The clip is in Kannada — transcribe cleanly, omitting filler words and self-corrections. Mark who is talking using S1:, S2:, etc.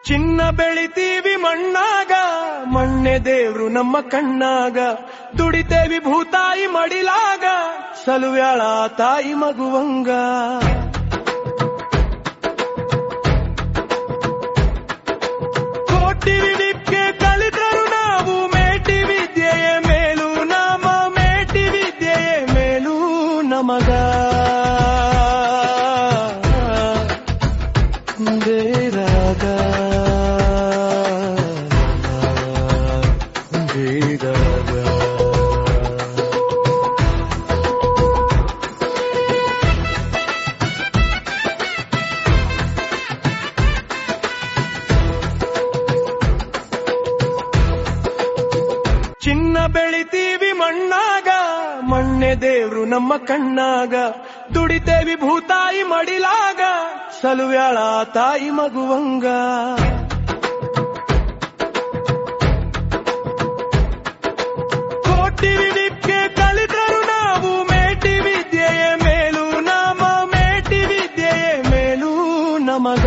S1: ಚಿನ್ನ ಬೆಳಿತೀವಿ ಮಣ್ಣಾಗ, ಮಣ್ಣೆ ದೇವ್ರು ನಮ್ಮ ಕಣ್ಣಾಗ. ದುಡಿತೇವಿ ಭೂತಾಯಿ ಮಡಿಲಾಗ, ಸಲುವ್ಯಾಳ ತಾಯಿ ಮಗುವಂಗ. ಕೋಟಿ ವಿದ್ಯೆ ಕಲಿತರು ನಾವು, ಮೇಟಿ ವಿದ್ಯೆಯ ಮೇಲೂ ನಾಮ, ಮೇಟಿ ವಿದ್ಯೆಯ ಮೇಲೂ ನಮಗ. ಬೇರಾಗ ಚಿನ್ನ ಬೆಳಿತೀವಿ ಮಣ್ಣಾಗ, ಮಣ್ಣೆ ದೇವ್ರು ನಮ್ಮ ಕಣ್ಣಾಗ. ದುಡಿತೇವಿ ಭೂತಾಯಿ ಮಡಿಲಾಗ, ಸಲುವ್ಯಾಳ ತಾಯಿ ಮಗುವಂಗ. ಕೋಟಿ ವಿದ್ಯೆ ಕಲಿತರು ನಾವು, ಮೇಟಿ ವಿದ್ಯೆಯ ಮೇಲೂ ನಾಮ, ಮೇಟಿ ವಿದ್ಯೆಯ ಮೇಲೂ ನಮಗ.